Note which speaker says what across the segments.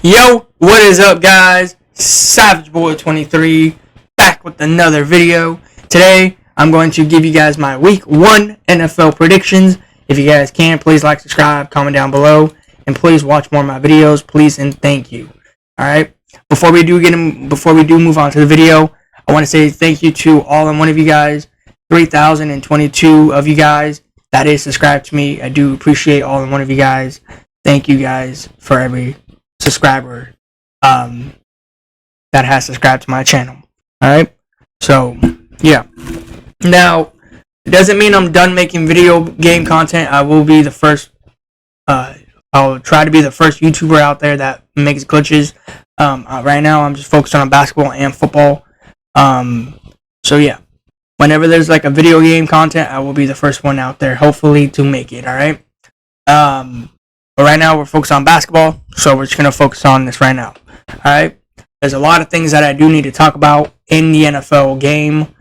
Speaker 1: Yo, what is up, guys? Savage Boy 23 back with another video. Today, I'm going to give you guys my Week 1 NFL predictions. If you guys can, please like, subscribe, comment down below, and please watch more of my videos, please and thank you. All right. Before we do move on to the video, I want to say thank you to all and one of you guys. 3,022 of you guys that is subscribed to me. I do appreciate all and one of you guys. Thank you guys for every subscriber that has subscribed to my channel. Alright, so yeah. Now, it doesn't mean I'm done making video game content. I will be the first I'll try to be the first YouTuber out there that makes glitches. Right now I'm just focused on basketball and football. So yeah, whenever there's like a video game content, I will be the first one out there, hopefully, to make it. Alright, but right now we're focused on basketball, so we're just going to focus on this right now. Alright? There's a lot of things that I do need to talk about in the NFL game,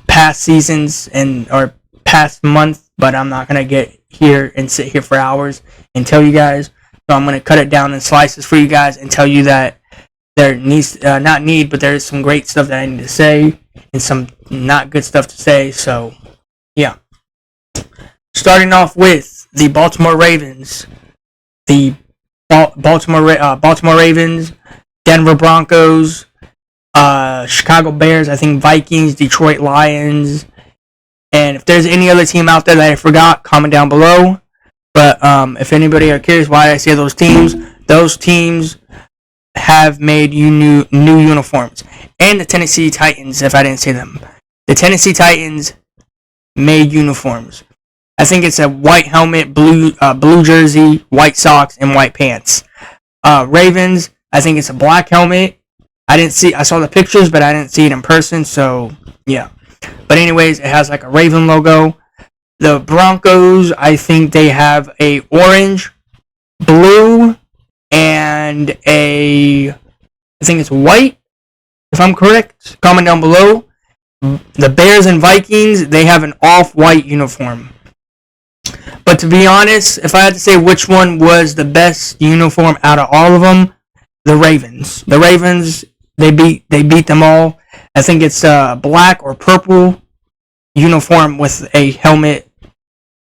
Speaker 1: past seasons or past month, but I'm not going to get here and sit here for hours and tell you guys. So I'm going to cut it down in slices for you guys and tell you that there there's some great stuff that I need to say and some not good stuff to say. So, yeah. Starting off with the Baltimore Ravens, Baltimore Ravens, Denver Broncos, Chicago Bears, I think Vikings, Detroit Lions, and if there's any other team out there that I forgot, comment down below. But if anybody are curious why I say those teams have made new uniforms, and the Tennessee Titans, if I didn't say them, the Tennessee Titans made uniforms. I think it's a white helmet, blue jersey, white socks, and white pants. Ravens, I think it's a black helmet. I saw the pictures, but I didn't see it in person, so yeah. But anyways, it has like a Raven logo. The Broncos, I think they have a orange, blue, and I think it's white, if I'm correct. Comment down below. The Bears and Vikings, they have an off-white uniform. But to be honest, if I had to say which one was the best uniform out of all of them, the Ravens. The Ravens, they beat them all. I think it's a black or purple uniform with a helmet,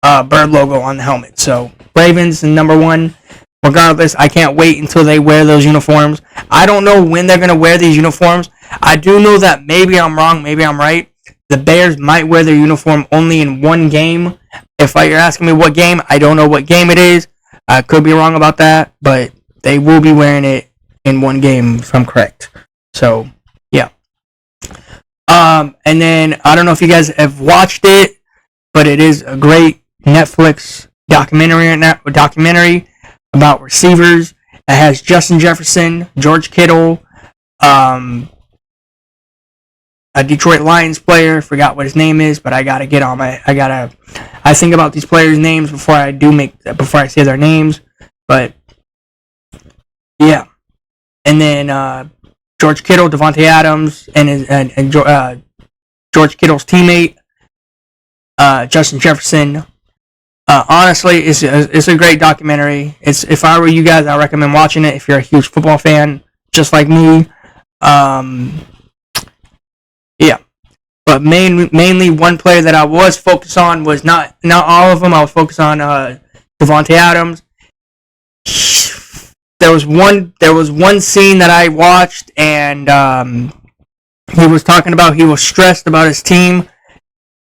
Speaker 1: bird logo on the helmet. So Ravens number one. Regardless, I can't wait until they wear those uniforms. I don't know when they're gonna wear these uniforms. I do know that maybe I'm wrong, maybe I'm right. The Bears might wear their uniform only in one game. If you're asking me what game, I don't know what game it is. I could be wrong about that, but they will be wearing it in one game, if I'm correct. So, yeah. And then, I don't know if you guys have watched it, but it is a great Netflix documentary about receivers. It has Justin Jefferson, George Kittle, a Detroit Lions player, forgot what his name is, but I think about these players' names before I say their names. But yeah, and then George Kittle, Devontae Adams, and George Kittle's teammate, Justin Jefferson. Honestly, it's a great documentary. If I were you guys, I recommend watching it if you're a huge football fan, just like me. Yeah, but mainly one player that I was focused on was not all of them. I was focused on Devontae Adams. There was one scene that I watched, and he was talking about he was stressed about his team,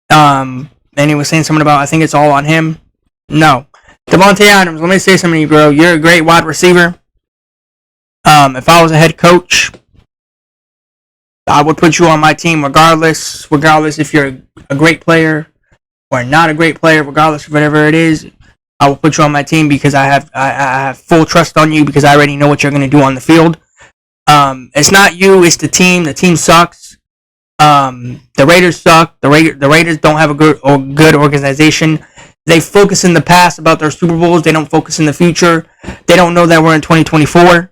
Speaker 1: and he was saying something about I think it's all on him. No, Devontae Adams. Let me say something to you, bro. You're a great wide receiver. If I was a head coach, I would put you on my team regardless if you're a great player or not a great player, regardless of whatever it is. I will put you on my team because I have full trust on you because I already know what you're going to do on the field. It's not you, it's the team. The team sucks. The Raiders suck. The Raiders don't have a good organization. They focus in the past about their Super Bowls. They don't focus in the future. They don't know that we're in 2024.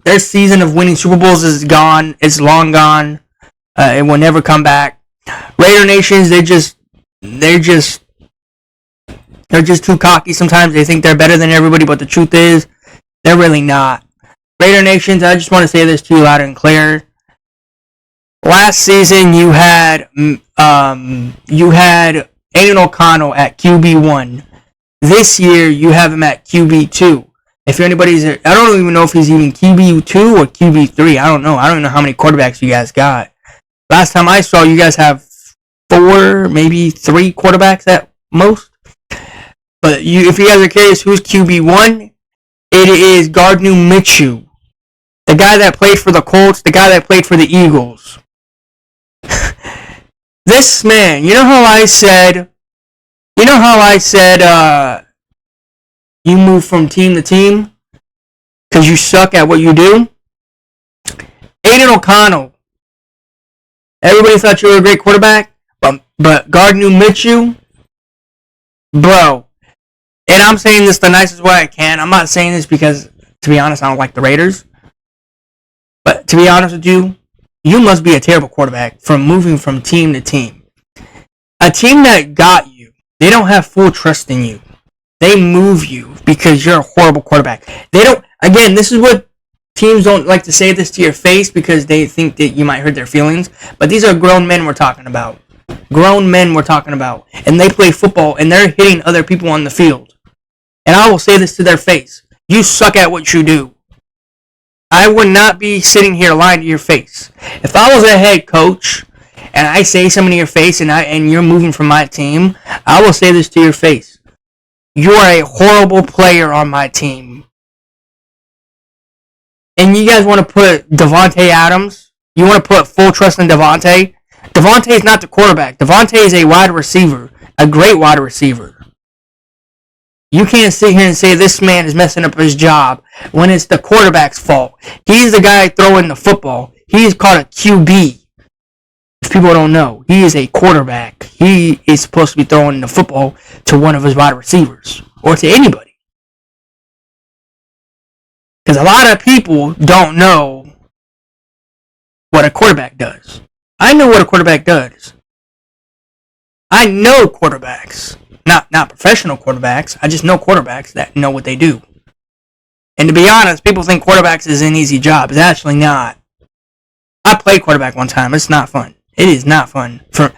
Speaker 1: Their season of winning Super Bowls is gone. It's long gone. It will never come back. Raider Nations, they're just They're just too cocky sometimes. They think they're better than everybody, but the truth is, they're really not. Raider Nations, I just want to say this to you loud and clear. Last season, you had Aiden O'Connell at QB1. This year, you have him at QB2. If anybody's, I don't even know if he's even QB2 or QB3. I don't know. I don't even know how many quarterbacks you guys got. Last time I saw, you guys have 4, maybe 3 quarterbacks at most. But if you guys are curious who's QB1, it is Gardner Minshew. The guy that played for the Colts, the guy that played for the Eagles. This man, you know how I said, you move from team to team because you suck at what you do? Aiden O'Connell. Everybody thought you were a great quarterback, but Gardner Minshew, bro. And I'm saying this the nicest way I can. I'm not saying this because, to be honest, I don't like the Raiders. But to be honest with you, you must be a terrible quarterback from moving from team to team. A team that got you, they don't have full trust in you. They move you because you're a horrible quarterback. They don't, again, this is what teams don't like to say this to your face because they think that you might hurt their feelings. But these are grown men we're talking about. Grown men we're talking about. And they play football and they're hitting other people on the field. And I will say this to their face. You suck at what you do. I would not be sitting here lying to your face. If I was a head coach and I say something to your face and you're moving from my team, I will say this to your face. You are a horrible player on my team. And you guys want to put Davante Adams? You want to put full trust in Davante? Davante is not the quarterback. Davante is a wide receiver. A great wide receiver. You can't sit here and say this man is messing up his job when it's the quarterback's fault. He's the guy throwing the football. He is called a QB. If people don't know, he is a quarterback. He is supposed to be throwing the football to one of his wide receivers or to anybody. Because a lot of people don't know what a quarterback does. I know what a quarterback does. I know quarterbacks. Not professional quarterbacks. I just know quarterbacks that know what they do. And to be honest, people think quarterbacks is an easy job. It's actually not. I played quarterback one time. It's not fun. It is not fun for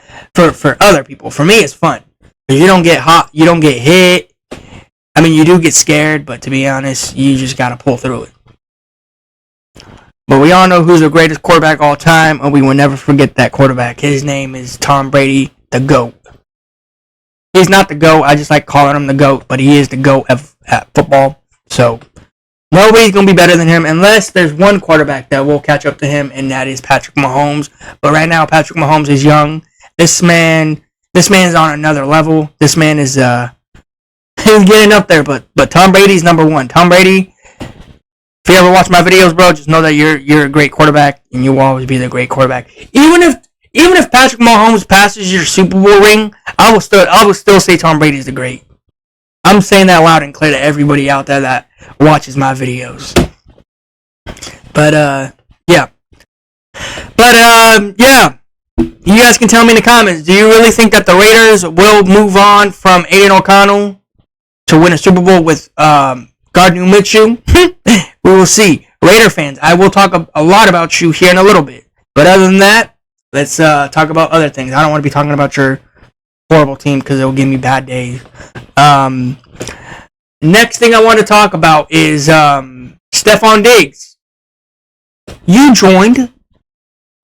Speaker 1: other people. For me, it's fun. Because you don't get hot. You don't get hit. I mean, you do get scared, but to be honest, you just got to pull through it. But we all know who's the greatest quarterback of all time, and we will never forget that quarterback. His name is Tom Brady, the GOAT. He's not the GOAT. I just like calling him the GOAT, but he is the GOAT at football. So nobody's going to be better than him unless there's one quarterback that will catch up to him, and that is Patrick Mahomes. But right now, Patrick Mahomes is young. This man is on another level. This man is he's getting up there, but Tom Brady's number one. Tom Brady, if you ever watch my videos, bro, just know that you're a great quarterback, and you will always be the great quarterback. Even if Patrick Mahomes passes your Super Bowl ring, I will still say Tom Brady is the great. I'm saying that loud and clear to everybody out there that watches my videos. But yeah. Yeah. You guys can tell me in the comments. Do you really think that the Raiders will move on from Aiden O'Connell to win a Super Bowl with Gardner Minshew? We will see. Raider fans, I will talk a lot about you here in a little bit. But other than that, let's talk about other things. I don't want to be talking about your horrible team because it will give me bad days. Next thing I want to talk about is Stefon Diggs. You joined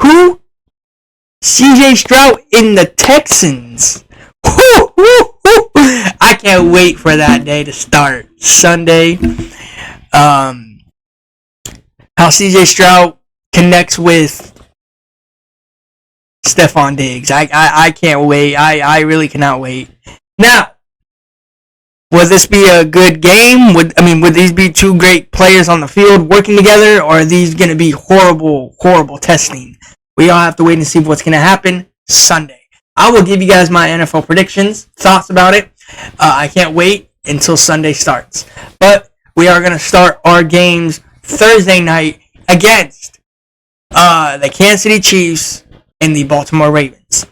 Speaker 1: who? CJ Stroud in the Texans. I can't wait for that day to start. Sunday. How CJ Stroud connects with Stefon Diggs. I can't wait. I really cannot wait. Now, will this be a good game? Would these be two great players on the field working together, or are these going to be horrible testing? We all have to wait and see what's going to happen Sunday. I will give you guys my NFL predictions, thoughts about it. I can't wait until Sunday starts. But we are going to start our games Thursday night against the Kansas City Chiefs and the Baltimore Ravens.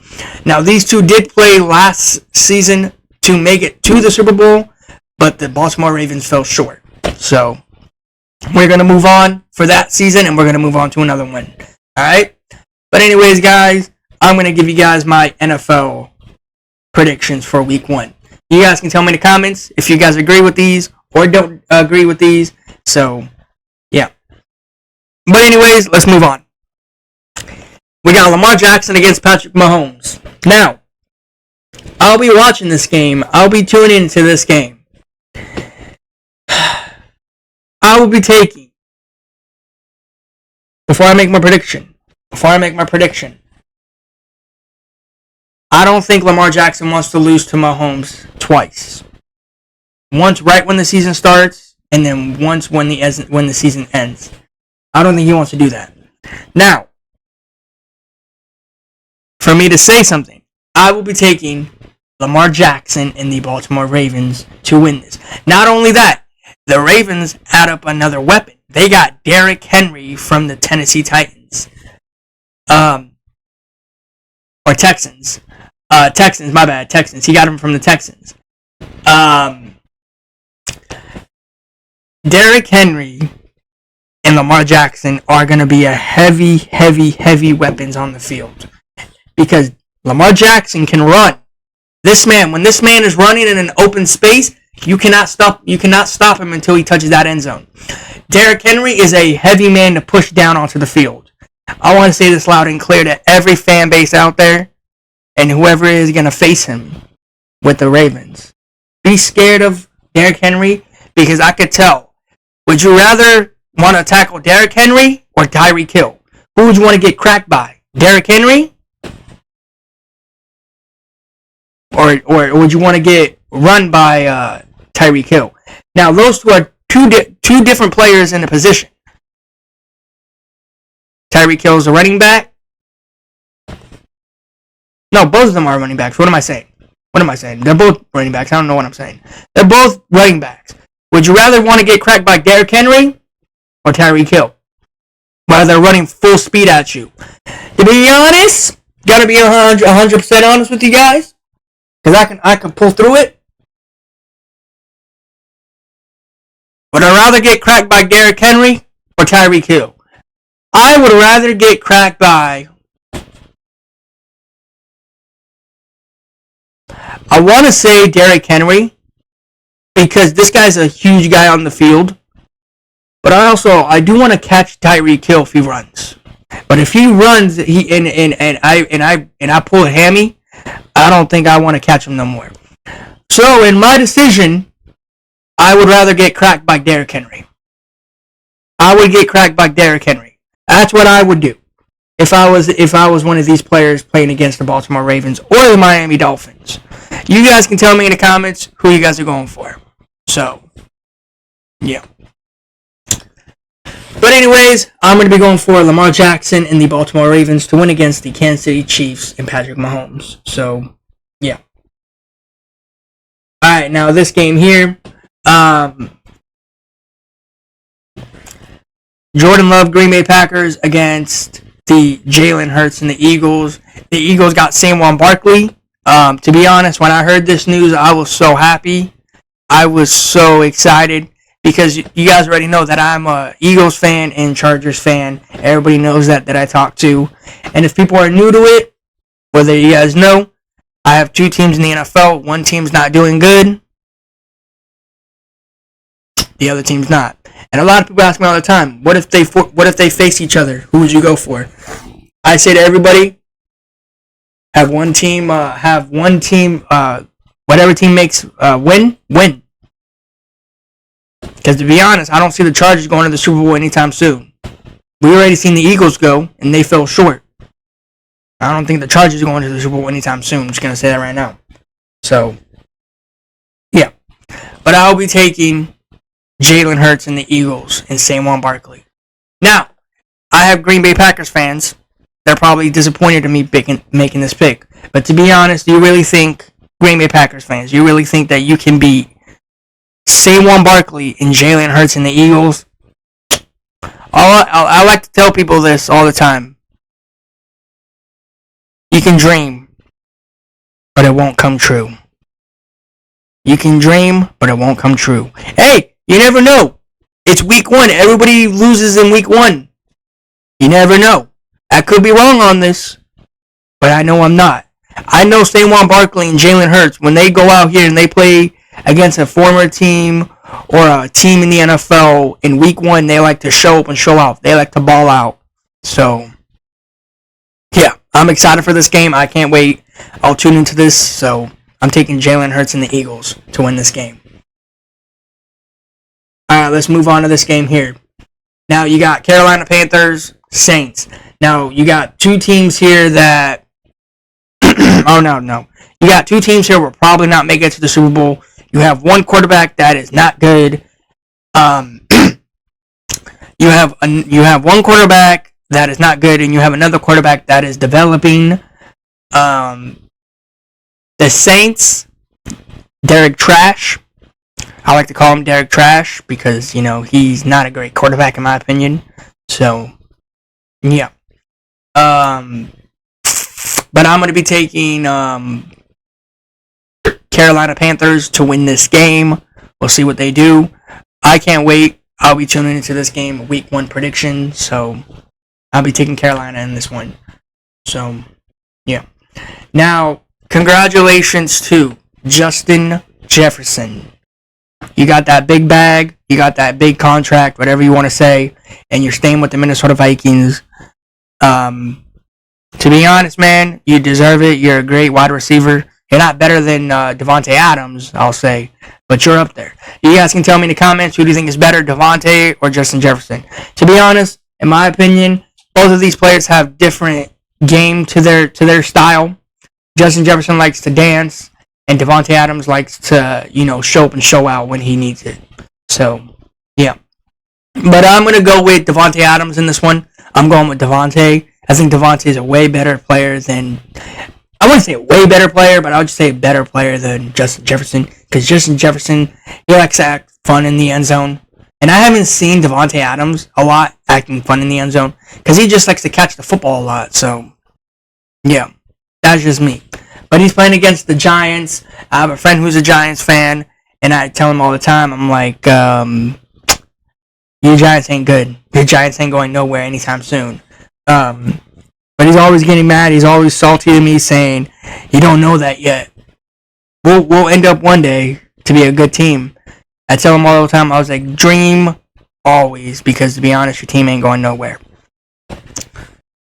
Speaker 1: Now, these two did play last season to make it to the Super Bowl, but the Baltimore Ravens fell short. So we're going to move on for that season, and we're going to move on to another one. All right? But anyways, guys, I'm going to give you guys my NFL predictions for week 1. You guys can tell me in the comments if you guys agree with these or don't agree with these. So, yeah. But anyways, let's move on. We got Lamar Jackson against Patrick Mahomes. Now, I'll be watching this game. I'll be tuning into this game. I will be taking, before I make my prediction, I don't think Lamar Jackson wants to lose to Mahomes twice. Once right when the season starts, and then once when the season ends. I don't think he wants to do that. Now, for me to say something, I will be taking Lamar Jackson and the Baltimore Ravens to win this. Not only that, the Ravens add up another weapon. They got Derrick Henry from the Tennessee Titans. Or Texans. Texans, my bad. Texans. He got him from the Texans. Derrick Henry and Lamar Jackson are going to be a heavy weapons on the field. Because Lamar Jackson can run. When this man is running in an open space, you cannot stop him until he touches that end zone. Derrick Henry is a heavy man to push down onto the field. I want to say this loud and clear to every fan base out there and whoever is going to face him with the Ravens. Be scared of Derrick Henry because I could tell. Would you rather want to tackle Derrick Henry or Tyreek Hill? Who would you want to get cracked by? Derrick Henry? Or would you want to get run by Tyreek Hill? Now, those two are two different players in the position. Tyreek Hill is a running back. No, both of them are running backs. What am I saying? They're both running backs. I don't know what I'm saying. They're both running backs. Would you rather want to get cracked by Derrick Henry or Tyreek Hill? While they're running full speed at you. To be honest, gotta be 100% honest with you guys. Because I can pull through it. Would I rather get cracked by Derrick Henry or Tyreek Hill? I would rather get cracked by... I want to say Derrick Henry. Because this guy's a huge guy on the field. But I do want to catch Tyreek Hill if he runs. But if he runs and I pull a hammy, I don't think I want to catch him no more. So, in my decision, I would rather get cracked by Derrick Henry. I would get cracked by Derrick Henry. That's what I would do if I was one of these players playing against the Baltimore Ravens or the Miami Dolphins. You guys can tell me in the comments who you guys are going for. So, yeah. But anyways, I'm going to be going for Lamar Jackson and the Baltimore Ravens to win against the Kansas City Chiefs and Patrick Mahomes. So, yeah. Alright, now this game here. Jordan Love, Green Bay Packers against the Jalen Hurts and the Eagles. The Eagles got Saquon Barkley. To be honest, when I heard this news, I was so happy. I was so excited. Because you guys already know that I'm a Eagles fan and Chargers fan. Everybody knows that I talk to. And if people are new to it, whether you guys know, I have 2 teams in the NFL. One team's not doing good. The other team's not. And a lot of people ask me all the time, what if they face each other? Who would you go for? I say to everybody, have one team, whatever team makes win. Because to be honest, I don't see the Chargers going to the Super Bowl anytime soon. We already seen the Eagles go, and they fell short. I don't think the Chargers are going to the Super Bowl anytime soon. I'm just going to say that right now. So, yeah. But I'll be taking Jalen Hurts and the Eagles and Saquon Barkley. Now, I have Green Bay Packers fans. They're probably disappointed in me making this pick. But to be honest, you really think, Green Bay Packers fans, you really think that you can beat Saquon Barkley and Jalen Hurts and the Eagles? I like to tell people this all the time. You can dream, but it won't come true. You can dream, but it won't come true. Hey, you never know. It's week 1. Everybody loses in week 1. You never know. I could be wrong on this, but I know I'm not. I know Saquon Barkley and Jalen Hurts, when they go out here and they play against a former team or a team in the NFL in week 1, they like to show up and show out. They like to ball out. So, yeah, I'm excited for this game. I can't wait. I'll tune into this. So, I'm taking Jalen Hurts and the Eagles to win this game. Alright, let's move on to this game here. Now, you got Carolina Panthers, Saints. Now, you got two teams here that... oh, no. You got two teams here who will probably not make it to the Super Bowl. You have one quarterback that is not good. You have one quarterback that is not good, and you have another quarterback that is developing. The Saints, Derek Trash. I like to call him Derek Trash because, he's not a great quarterback in my opinion. So, yeah. But I'm going to be taking Carolina Panthers to win this game. We'll see what they do. I can't wait. I'll be tuning into this game, week 1 prediction. So, I'll be taking Carolina in this one. So, yeah. Now, congratulations to Justin Jefferson. You got that big bag, you got that big contract, whatever you want to say, and you're staying with the Minnesota Vikings. To be honest, man, you deserve it. You're a great wide receiver. You're not better than Davante Adams, I'll say, but you're up there. You guys can tell me in the comments, who do you think is better, Davante or Justin Jefferson? To be honest, in my opinion, both of these players have different game to their style. Justin Jefferson likes to dance, and Davante Adams likes to, show up and show out when he needs it. So, yeah. But I'm going to go with Davante Adams in this one. I'm going with Davante. I think Davante is a way better player than... I wouldn't say a way better player, but I would just say a better player than Justin Jefferson. Because Justin Jefferson, he likes to act fun in the end zone. And I haven't seen Davante Adams a lot acting fun in the end zone. Because he just likes to catch the football a lot. So, yeah. That's just me. But he's playing against the Giants. I have a friend who's a Giants fan. And I tell him all the time, I'm like, your Giants ain't good. Your Giants ain't going nowhere anytime soon. But he's always getting mad. He's always salty to me, saying, "You don't know that yet. We'll end up one day to be a good team." I tell him all the time. I was like, "Dream always," because to be honest, your team ain't going nowhere.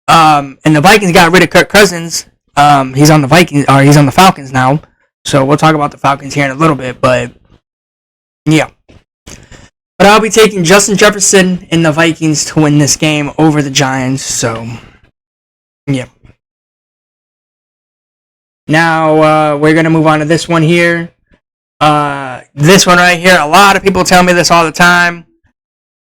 Speaker 1: And the Vikings got rid of Kirk Cousins. He's on the Falcons now. So we'll talk about the Falcons here in a little bit. But yeah. But I'll be taking Justin Jefferson and the Vikings to win this game over the Giants. So, yeah. Now, we're going to move on to this one here. This one right here, a lot of people tell me this all the time.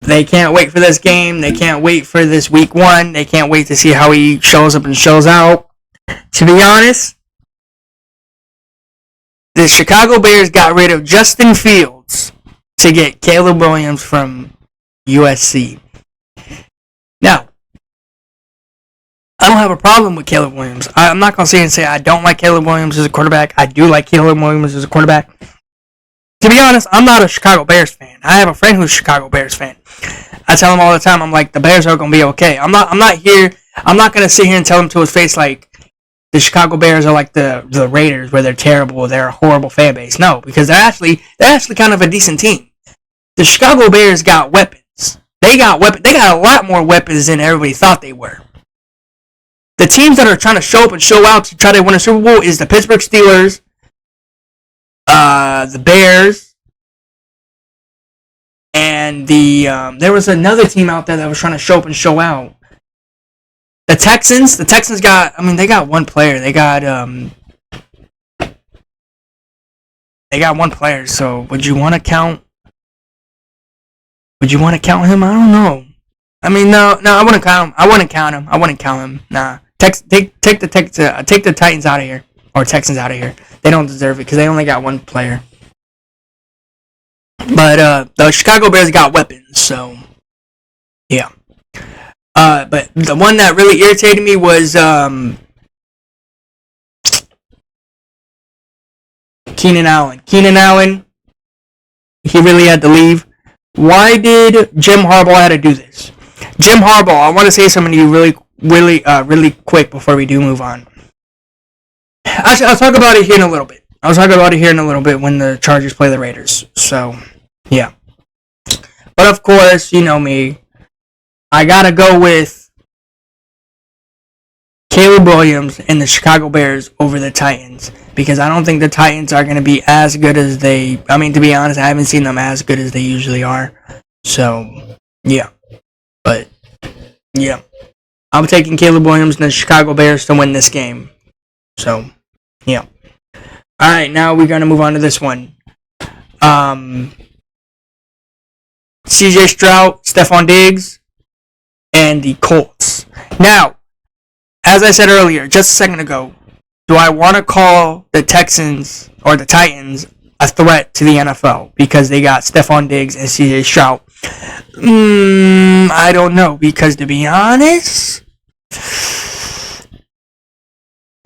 Speaker 1: They can't wait for this game. They can't wait for this week 1. They can't wait to see how he shows up and shows out. To be honest, the Chicago Bears got rid of Justin Fields to get Caleb Williams from USC. Now, I don't have a problem with Caleb Williams. I'm not going to sit and say I don't like Caleb Williams as a quarterback. I do like Caleb Williams as a quarterback. To be honest, I'm not a Chicago Bears fan. I have a friend who's a Chicago Bears fan. I tell him all the time, I'm like, the Bears are going to be okay. I'm not going to sit here and tell him to his face like the Chicago Bears are like the Raiders where they're terrible, they're a horrible fan base. No, because they're actually kind of a decent team. The Chicago Bears got weapons. They got a lot more weapons than everybody thought they were. The teams that are trying to show up and show out to try to win a Super Bowl is the Pittsburgh Steelers, the Bears, and there was another team out there that was trying to show up and show out. The Texans they got one player. They got one player. So would you want to count him? I don't know. I mean, no, I wouldn't count him. I wouldn't count him. Nah. Take the Titans out of here, or Texans out of here. They don't deserve it because they only got one player. But the Chicago Bears got weapons, so yeah. But the one that really irritated me was Keenan Allen. Keenan Allen, he really had to leave. Why did Jim Harbaugh have to do this? Jim Harbaugh, I want to say something to you really quick before we do move on. Actually, I'll talk about it here in a little bit. When the Chargers play the Raiders. So, yeah. But of course, you know me. I gotta go with Caleb Williams and the Chicago Bears over the Titans. Because I don't think the Titans are going to be as good as to be honest, I haven't seen them as good as they usually are. So, yeah. But, yeah. I'm taking Caleb Williams and the Chicago Bears to win this game. So, yeah. Alright, now we're going to move on to this one. CJ Stroud, Stephon Diggs, and the Colts. Now, as I said earlier, just a second ago, do I want to call the Texans or the Titans a threat to the NFL because they got Stephon Diggs and CJ Stroud? I don't know, because to be honest,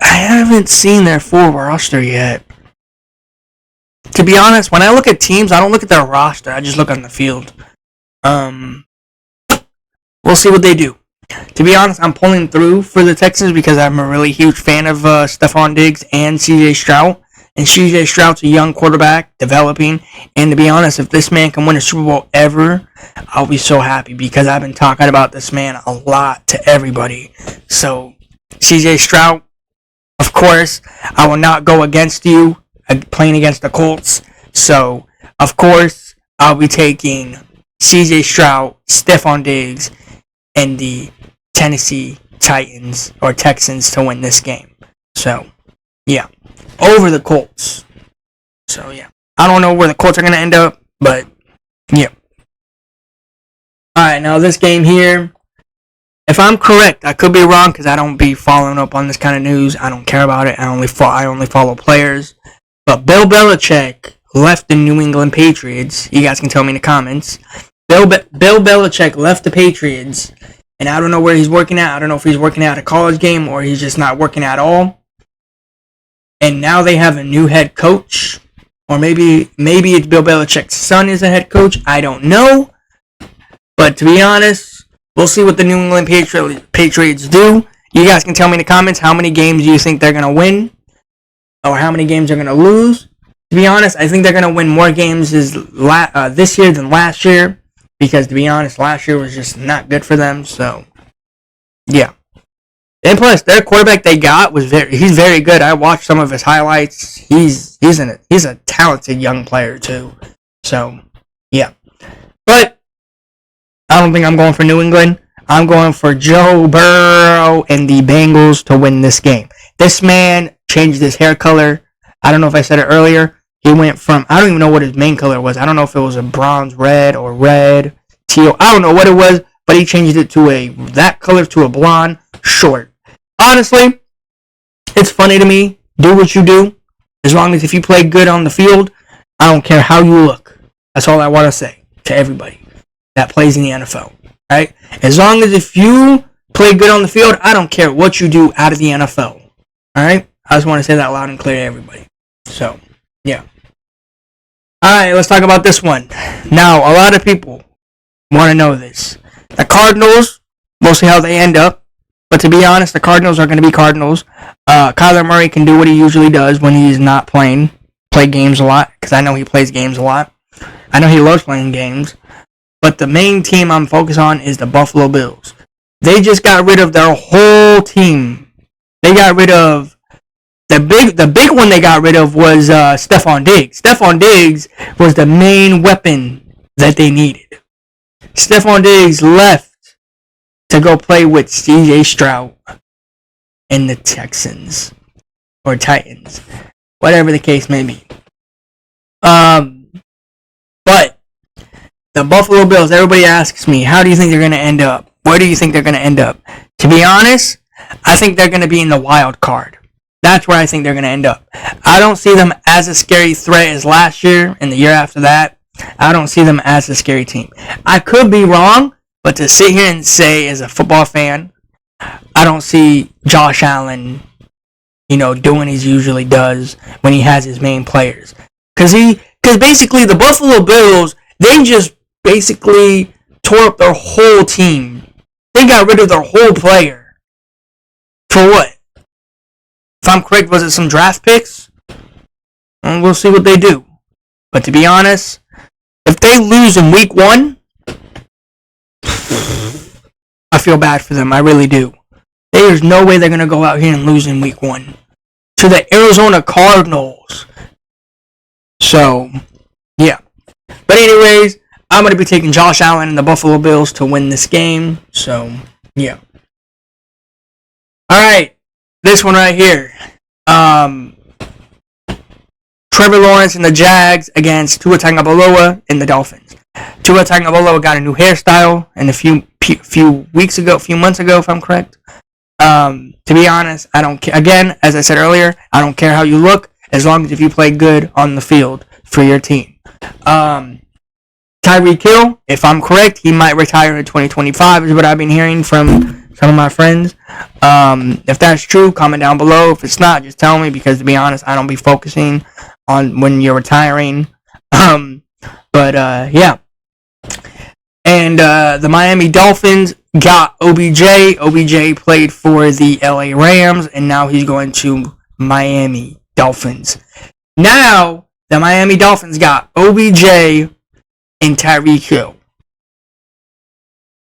Speaker 1: I haven't seen their full roster yet. To be honest, when I look at teams, I don't look at their roster. I just look on the field. We'll see what they do. To be honest, I'm pulling through for the Texans because I'm a really huge fan of Stephon Diggs and CJ Stroud. And CJ Stroud's a young quarterback, developing. And to be honest, if this man can win a Super Bowl ever, I'll be so happy because I've been talking about this man a lot to everybody. So, CJ Stroud, of course, I will not go against you playing against the Colts. So, of course, I'll be taking CJ Stroud, Stephon Diggs, and the Tennessee Titans or Texans to win this game. So, yeah. Over the Colts. So, yeah. I don't know where the Colts are going to end up, but, yeah. Alright, now this game here, if I'm correct, I could be wrong because I don't be following up on this kind of news. I don't care about it. I only follow players. But Bill Belichick left the New England Patriots. You guys can tell me in the comments. Bill Belichick left the Patriots, and I don't know where he's working at. I don't know if he's working at a college game or he's just not working at all. And now they have a new head coach, or maybe it's Bill Belichick's son is a head coach. I don't know. But to be honest, we'll see what the New England Patriots do. You guys can tell me in the comments how many games you think they're going to win, or how many games they're going to lose. To be honest, I think they're going to win more games this year than last year. Because, to be honest, last year was just not good for them. So, yeah. And plus, their quarterback they got he's very good. I watched some of his highlights. He's a talented young player, too. So, yeah. But, I don't think I'm going for New England. I'm going for Joe Burrow and the Bengals to win this game. This man changed his hair color. I don't know if I said it earlier. He went from, I don't even know what his main color was. I don't know if it was a bronze red or red, teal. I don't know what it was, but he changed it to that color to a blonde short. Honestly, it's funny to me. Do what you do. As long as if you play good on the field, I don't care how you look. That's all I want to say to everybody that plays in the NFL. Right? As long as if you play good on the field, I don't care what you do out of the NFL. Alright? I just want to say that loud and clear to everybody. So, yeah. Alright, let's talk about this one. Now, a lot of people want to know this. The Cardinals, we'll see how they end up. But to be honest, the Cardinals are going to be Cardinals. Kyler Murray can do what he usually does when he's not play games a lot. Because I know he plays games a lot. I know he loves playing games. But the main team I'm focused on is the Buffalo Bills. They just got rid of their whole team. They got rid of the big one they got rid of was Stephon Diggs. Stephon Diggs was the main weapon that they needed. Stephon Diggs left to go play with CJ Stroud and the Texans or Titans, whatever the case may be. But the Buffalo Bills, everybody asks me, how do you think they're going to end up? Where do you think they're going to end up? To be honest, I think they're going to be in the wild card. That's where I think they're going to end up. I don't see them as a scary threat as last year and the year after that. I don't see them as a scary team. I could be wrong, but to sit here and say as a football fan, I don't see Josh Allen, doing as he usually does when he has his main players. Because basically the Buffalo Bills, they just basically tore up their whole team. They got rid of their whole player. For what? If I'm correct, was it some draft picks? And we'll see what they do. But to be honest, if they lose in week 1, I feel bad for them. I really do. There's no way they're going to go out here and lose in week 1 to the Arizona Cardinals. So, yeah. But anyways, I'm going to be taking Josh Allen and the Buffalo Bills to win this game. So, yeah. Alright. This one right here. Trevor Lawrence and the Jags against Tua Tagovailoa and the Dolphins. Tua Tagovailoa got a new hairstyle in a few months ago, if I'm correct. To be honest, I don't care. Again, as I said earlier, I don't care how you look, as long as if you play good on the field for your team. Tyreek Hill, if I'm correct, he might retire in 2025, is what I've been hearing from some of my friends. If that's true, comment down below. If it's not, just tell me, because to be honest, I don't be focusing on when you're retiring. Yeah. And the Miami Dolphins got OBJ. OBJ played for the LA Rams, and now he's going to Miami Dolphins. Now, the Miami Dolphins got OBJ and Tyreek Hill.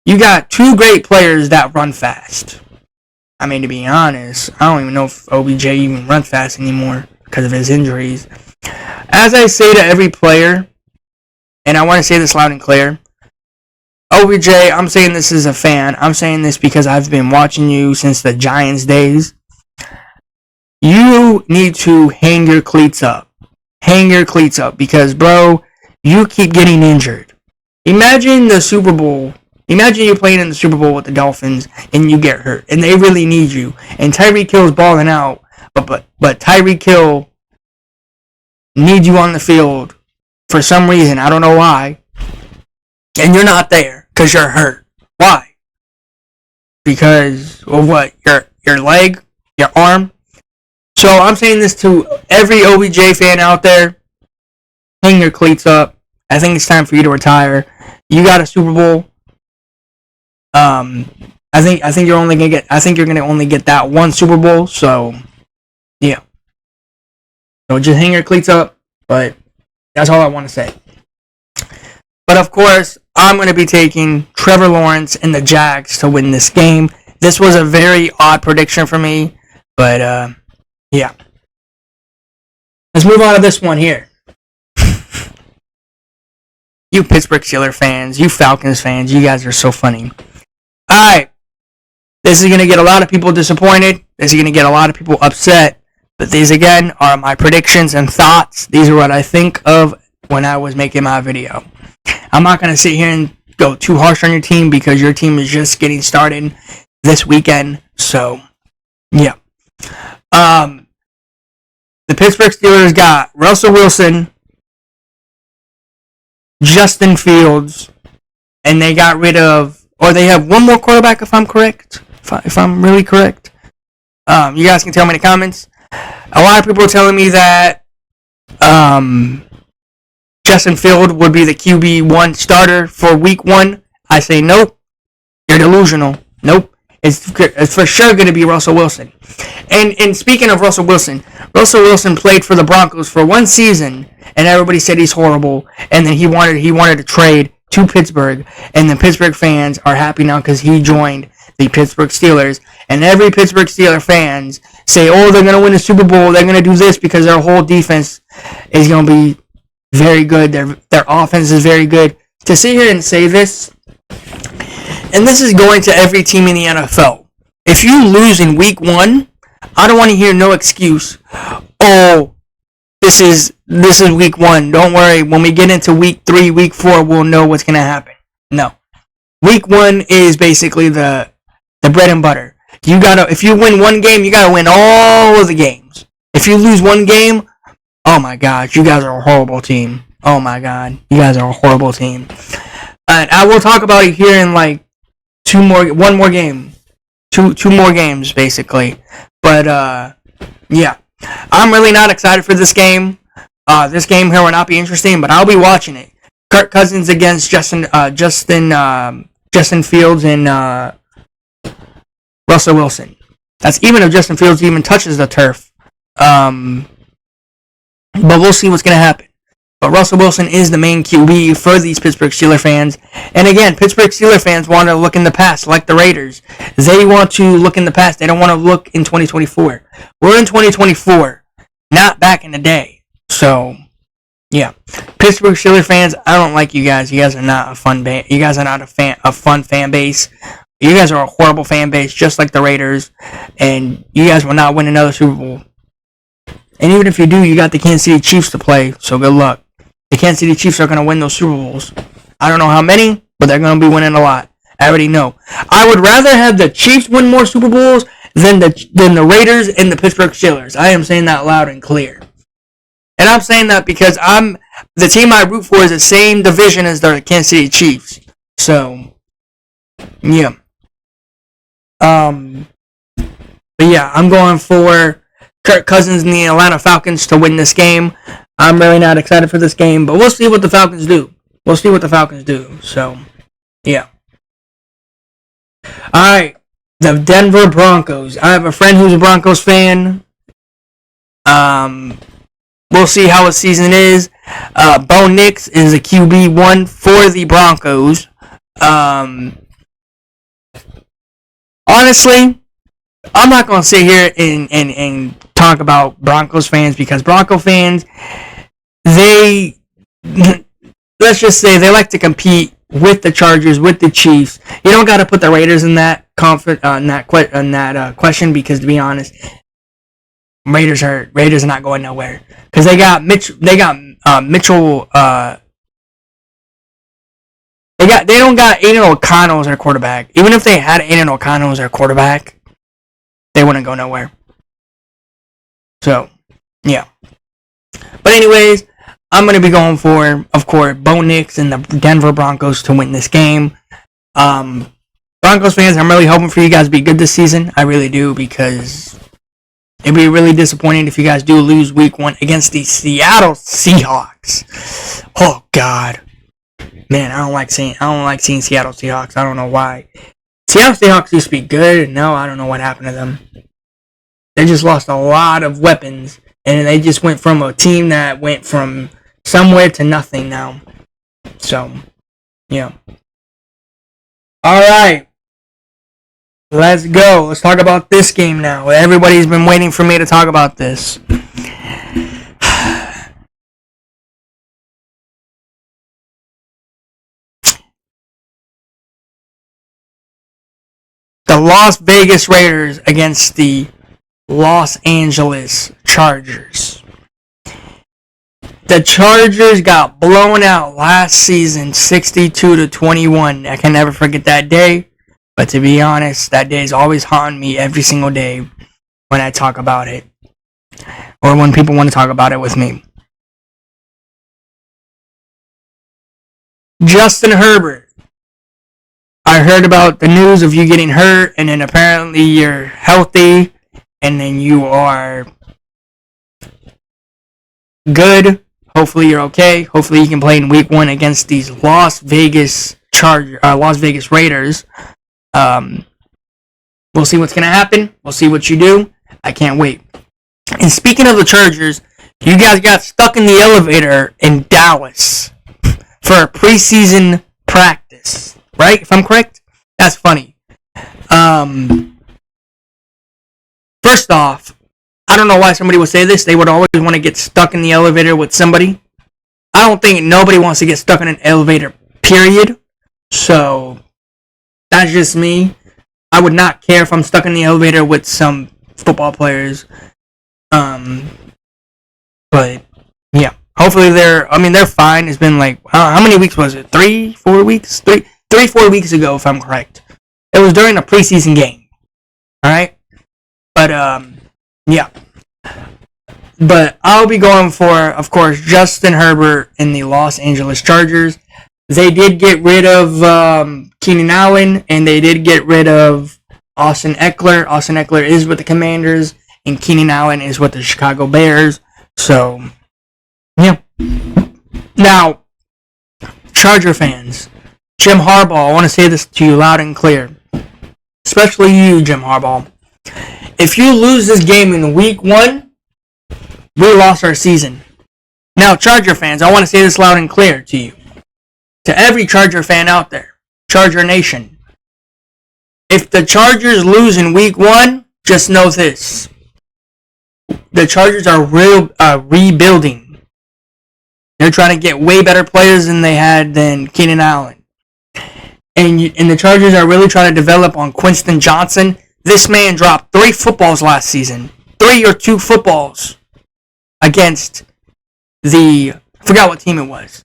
Speaker 1: You got two great players that run fast. I mean, to be honest, I don't even know if OBJ even runs fast anymore because of his injuries. As I say to every player, and I want to say this loud and clear, OBJ, I'm saying this as a fan. I'm saying this because I've been watching you since the Giants days. You need to hang your cleats up. Hang your cleats up because, bro, you keep getting injured. Imagine the Super Bowl. Imagine you're playing in the Super Bowl with the Dolphins and you get hurt and they really need you. And Tyreek Hill is balling out, but Tyreek Hill needs you on the field for some reason. I don't know why. And you're not there because you're hurt. Why? Because of what? Your leg? Your arm? So I'm saying this to every OBJ fan out there. Hang your cleats up. I think it's time for you to retire. You got a Super Bowl. I think you're only gonna get. I think you're gonna only get that one Super Bowl. So, yeah. So just hang your cleats up. But that's all I want to say. But of course, I'm gonna be taking Trevor Lawrence and the Jags to win this game. This was a very odd prediction for me, but yeah. Let's move on to this one here. You Pittsburgh Steelers fans, you Falcons fans, you guys are so funny. Alright, this is going to get a lot of people disappointed. This is going to get a lot of people upset. But these, again, are my predictions and thoughts. These are what I think of when I was making my video. I'm not going to sit here and go too harsh on your team because your team is just getting started this weekend. So, yeah. The Pittsburgh Steelers got Russell Wilson, Justin Fields, and they got rid of, or they have one more quarterback if I'm correct, if I'm really correct. You guys can tell me in the comments. A lot of people are telling me that Justin Fields would be the QB1 starter for week 1. I say nope. You're delusional. Nope. It's for sure going to be Russell Wilson. And speaking of Russell Wilson played for the Broncos for one season, and everybody said he's horrible. And then he wanted to trade to Pittsburgh, and the Pittsburgh fans are happy now because he joined the Pittsburgh Steelers. And every Pittsburgh Steelers fans say, oh, they're going to win the Super Bowl. They're going to do this because their whole defense is going to be very good. Their offense is very good. To sit here and say this, and this is going to every team in the NFL. If you lose in week 1, I don't want to hear no excuse. Oh, this is week 1. Don't worry. When we get into week 3, week 4, we'll know what's going to happen. No. Week 1 is basically the bread and butter. If you win one game, you gotta win all of the games. If you lose one game, oh my God, you guys are a horrible team. Oh my God, you guys are a horrible team. And I will talk about it here in like two more games basically. But yeah, I'm really not excited for this game. This game here will not be interesting, but I'll be watching it. Kirk Cousins against Justin Fields and Russell Wilson. That's even if Justin Fields even touches the turf. But we'll see what's going to happen. But Russell Wilson is the main QB for these Pittsburgh Steelers fans. And again, Pittsburgh Steelers fans want to look in the past, like the Raiders. They want to look in the past. They don't want to look in 2024. We're in 2024, not back in the day. So, yeah. Pittsburgh Steelers fans, I don't like you guys. You guys are not a fun You guys are not a fun fan base. You guys are a horrible fan base, just like the Raiders. And you guys will not win another Super Bowl. And even if you do, you got the Kansas City Chiefs to play, so good luck. The Kansas City Chiefs are going to win those Super Bowls. I don't know how many, but they're going to be winning a lot. I already know. I would rather have the Chiefs win more Super Bowls than the Raiders and the Pittsburgh Steelers. I am saying that loud and clear. And I'm saying that because the team I root for is the same division as the Kansas City Chiefs. So, yeah. But yeah, I'm going for Kirk Cousins and the Atlanta Falcons to win this game. I'm really not excited for this game, but we'll see what the Falcons do. So, yeah. Alright, the Denver Broncos. I have a friend who's a Broncos fan. We'll see how his season is. Bo Nix is a QB1 for the Broncos. Honestly, I'm not going to sit here and talk about Broncos fans because Bronco fans, let's just say they like to compete with the Chargers, with the Chiefs. You don't got to put the Raiders in that question because, to be honest, Raiders are not going nowhere because they got Mitchell. They don't got Aiden O'Connell as their quarterback. Even if they had Aiden O'Connell as their quarterback, they wouldn't go nowhere. So, yeah. But anyways, I'm going to be going for, of course, Bo Nix and the Denver Broncos to win this game. Broncos fans, I'm really hoping for you guys to be good this season. I really do, because it'd be really disappointing if you guys do lose week 1 against the Seattle Seahawks. Oh, God. Man, I don't like seeing Seattle Seahawks. I don't know why. Seattle Seahawks used to be good, and now I don't know what happened to them. They just lost a lot of weapons, and they just went from a team that went from somewhere to nothing now. So, yeah. Alright. Let's go. Let's talk about this game now. Everybody's been waiting for me to talk about this. The Las Vegas Raiders against the Los Angeles Chargers. The Chargers got blown out last season 62-21. I can never forget that day. But to be honest, that day is always haunting me every single day when I talk about it. Or when people want to talk about it with me. Justin Herbert. I heard about the news of you getting hurt, and then apparently you're healthy, and then you are good. Hopefully you're okay. Hopefully you can play in week 1 against these Las Vegas Raiders. We'll see what's going to happen. We'll see what you do. I can't wait. And speaking of the Chargers, you guys got stuck in the elevator in Dallas for a preseason practice, right? If I'm correct? That's funny. First off, I don't know why somebody would say this. They would always want to get stuck in the elevator with somebody. I don't think nobody wants to get stuck in an elevator, period. So, that's just me. I would not care if I'm stuck in the elevator with some football players. But, yeah. Hopefully they're fine. It's been like, how many weeks was it? 3-4 weeks? 3-4 weeks ago, if I'm correct. It was during a preseason game. Alright? But, yeah. But I'll be going for, of course, Justin Herbert and the Los Angeles Chargers. They did get rid of Keenan Allen, and they did get rid of Austin Eckler. Austin Eckler is with the Commanders, and Keenan Allen is with the Chicago Bears. So, yeah. Now, Charger fans, Jim Harbaugh, I want to say this to you loud and clear. Especially you, Jim Harbaugh. If you lose this game in week 1, we lost our season. Now, Charger fans, I want to say this loud and clear to you. To every Charger fan out there, Charger Nation. If the Chargers lose in week 1, just know this. The Chargers are rebuilding. They're trying to get way better players than Keenan Allen. And the Chargers are really trying to develop on Quentin Johnson. This man dropped 3 footballs last season. 3 or 2 footballs against I forgot what team it was.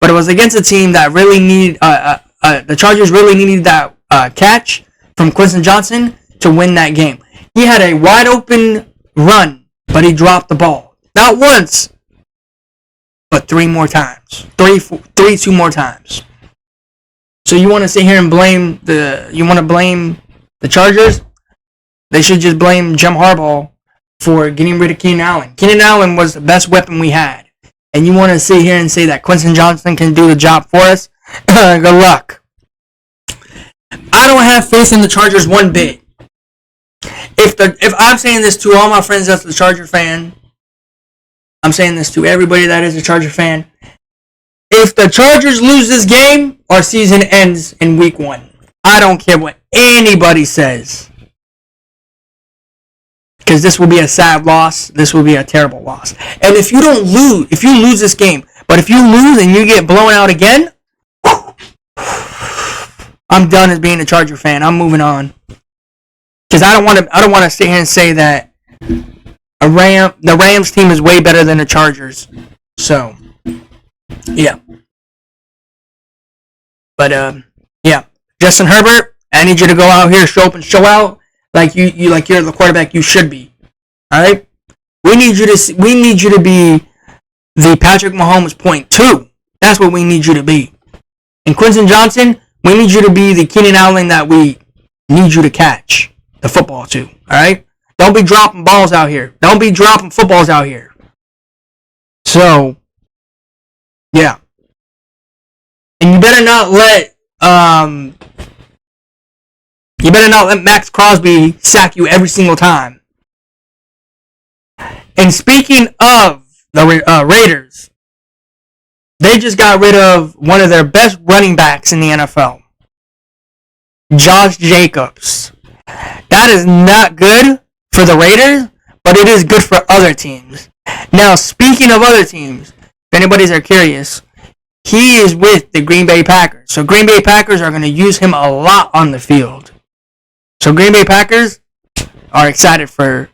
Speaker 1: But it was against a team that really needed, the Chargers really needed that catch from Quentin Johnson to win that game. He had a wide open run, but he dropped the ball. Not once, but 3 more times. 2 more times. So you want to sit here and blame the Chargers? They should just blame Jim Harbaugh for getting rid of Keenan Allen. Keenan Allen was the best weapon we had. And you want to sit here and say that Quentin Johnson can do the job for us? Good luck. I don't have faith in the Chargers one bit. If I'm saying this to all my friends that's the Charger fan, I'm saying this to everybody that is a Charger fan. If the Chargers lose this game, our season ends in week 1. I don't care what anybody says. Because this will be a sad loss. This will be a terrible loss. And if you lose this game, but if you lose and you get blown out again, I'm done as being a Charger fan. I'm moving on. Because I don't want to sit here and say that the Rams team is way better than the Chargers. So, yeah. But yeah, Justin Herbert, I need you to go out here, show up and show out like you're the quarterback you should be. All right, we need you to be the Patrick Mahomes 0.2. That's what we need you to be. And Quentin Johnson, we need you to be the Keenan Allen that we need you to catch the football to. All right, don't be dropping balls out here. Don't be dropping footballs out here. So, yeah. And you better not let Max Crosby sack you every single time. And speaking of the Raiders, they just got rid of one of their best running backs in the NFL, Josh Jacobs. That is not good for the Raiders, but it is good for other teams. Now, speaking of other teams, if anybody's curious, he is with the Green Bay Packers. So Green Bay Packers are going to use him a lot on the field. So Green Bay Packers are excited for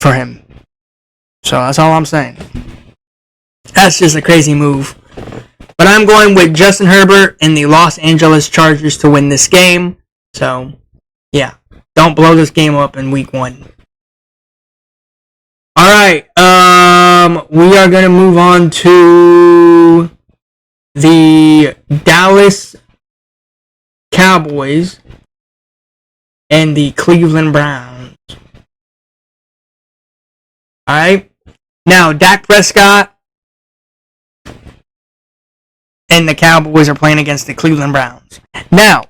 Speaker 1: him. So that's all I'm saying. That's just a crazy move. But I'm going with Justin Herbert and the Los Angeles Chargers to win this game. So, yeah. Don't blow this game up in week 1. Alright. We are going to move on to the Dallas Cowboys and the Cleveland Browns. Alright? Now, Dak Prescott and the Cowboys are playing against the Cleveland Browns. Now,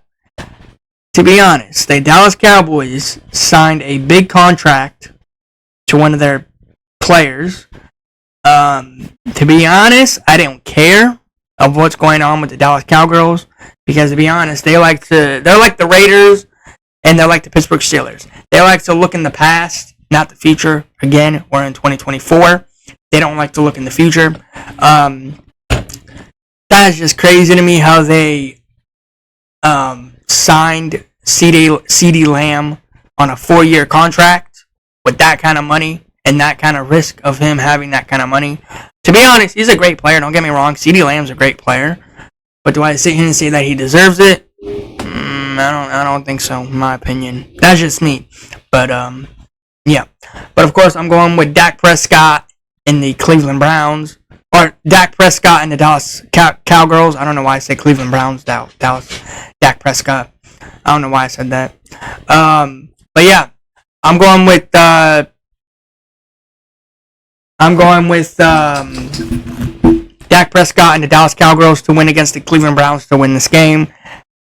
Speaker 1: to be honest, the Dallas Cowboys signed a big contract to one of their players. To be honest, I don't care of what's going on with the Dallas Cowgirls, because to be honest, they're like the Raiders and they're like the Pittsburgh Steelers. They like to look in the past, not the future. Again, we're in 2024. They don't like to look in the future. That is just crazy to me how they signed CeeDee Lamb on a 4-year contract with that kind of money and that kind of risk of him having that kind of money. To be honest, he's a great player. Don't get me wrong. CeeDee Lamb's a great player. But do I sit here and say that he deserves it? I don't think so, in my opinion. That's just me. But, yeah. But, of course, I'm going with Dak Prescott and the Cleveland Browns. Or Dak Prescott and the Dallas Cowgirls. I don't know why I say Cleveland Browns, Dallas, Dak Prescott. I don't know why I said that. But, yeah. I'm going with I'm going with Dak Prescott and the Dallas Cowgirls to win against the Cleveland Browns to win this game.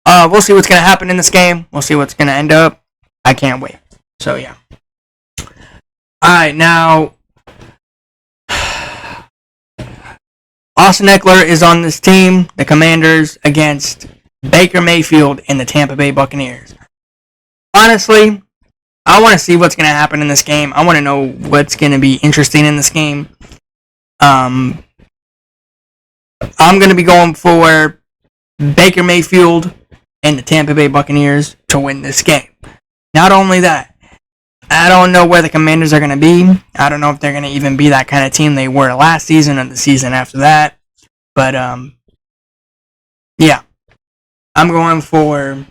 Speaker 1: We'll see what's going to happen in this game. We'll see what's going to end up. I can't wait. So, yeah. Alright, now Austin Eckler is on this team, the Commanders, against Baker Mayfield and the Tampa Bay Buccaneers. Honestly, I want to see what's going to happen in this game. I want to know what's going to be interesting in this game. I'm going to be going for Baker Mayfield and the Tampa Bay Buccaneers to win this game. Not only that, I don't know where the Commanders are going to be. I don't know if they're going to even be that kind of team they were last season or the season after that. But, yeah. I'm going for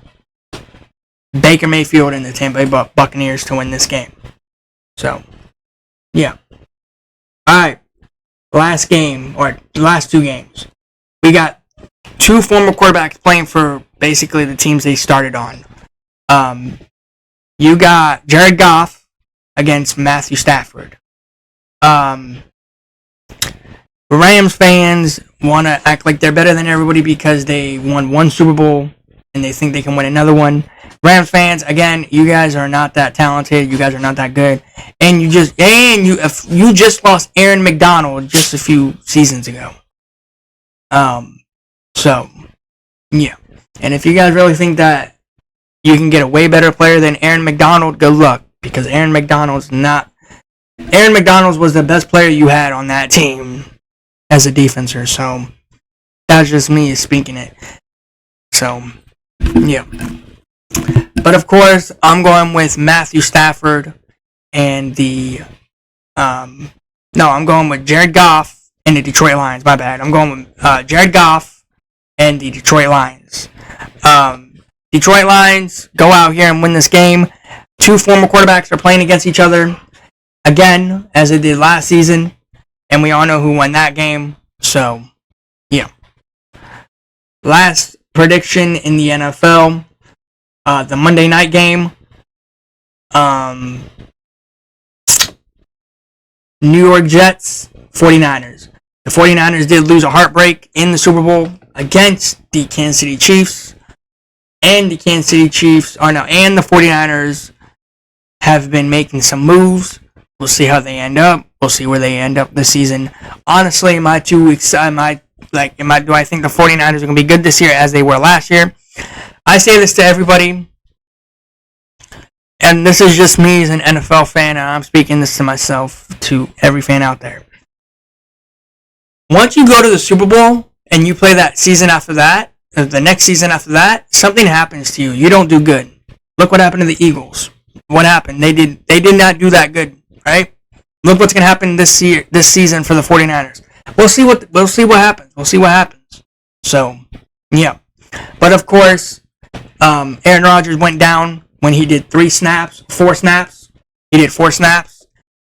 Speaker 1: Baker Mayfield and the Tampa Bay Buccaneers to win this game. So, yeah. Alright. Last game, or last two games. We got two former quarterbacks playing for basically the teams they started on. You got Jared Goff against Matthew Stafford. Rams fans want to act like they're better than everybody because they won one Super Bowl and they think they can win another one. Rams fans, again, you guys are not that talented. You guys are not that good, and you just lost Aaron McDonald just a few seasons ago. So yeah, and if you guys really think that you can get a way better player than Aaron McDonald, good luck, because Aaron McDonald was the best player you had on that team as a defenser. So that's just me speaking it. So yeah. But of course, I'm going with Matthew Stafford and I'm going with Jared Goff and the Detroit Lions. My bad. I'm going with Jared Goff and the Detroit Lions. Detroit Lions go out here and win this game. Two former quarterbacks are playing against each other again, as they did last season, and we all know who won that game. So, yeah. Last prediction in the NFL. The Monday night game, New York Jets, 49ers. The 49ers did lose a heartbreak in the Super Bowl against the Kansas City Chiefs. And the Kansas City Chiefs and the 49ers have been making some moves. We'll see how they end up. We'll see where they end up this season. Honestly, do I think the 49ers are going to be good this year as they were last year? I say this to everybody, and this is just me as an NFL fan, and I'm speaking this to myself, to every fan out there. Once you go to the Super Bowl and you play that season after that, the next season after that, something happens to you. You don't do good. Look what happened to the Eagles. What happened? They did not do that good, right? Look what's going to happen this season for the 49ers. We'll see what happens. We'll see what happens. So, yeah. But of course, Aaron Rodgers went down when he did 4 snaps. He did 4 snaps,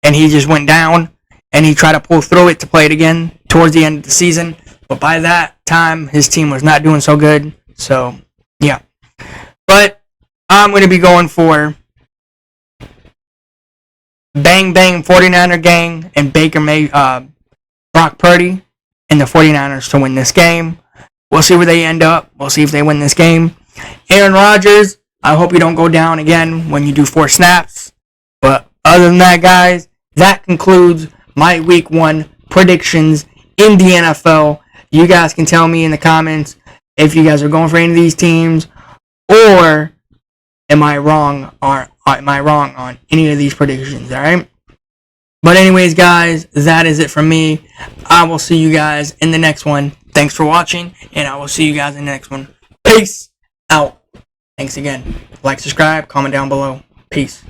Speaker 1: and he just went down, and he tried to pull through it to play it again towards the end of the season. But by that time, his team was not doing so good. So, yeah. But I'm going to be going for Bang Bang 49er Gang and Brock Purdy and the 49ers to win this game. We'll see where they end up. We'll see if they win this game. Aaron Rodgers, I hope you don't go down again when you do 4 snaps. But other than that, guys, that concludes my Week 1 predictions in the NFL. You guys can tell me in the comments if you guys are going for any of these teams, or am I wrong on any of these predictions, alright? But anyways, guys, that is it from me. I will see you guys in the next one. Thanks for watching, and I will see you guys in the next one. Peace out. Thanks again. Like, subscribe, comment down below. Peace.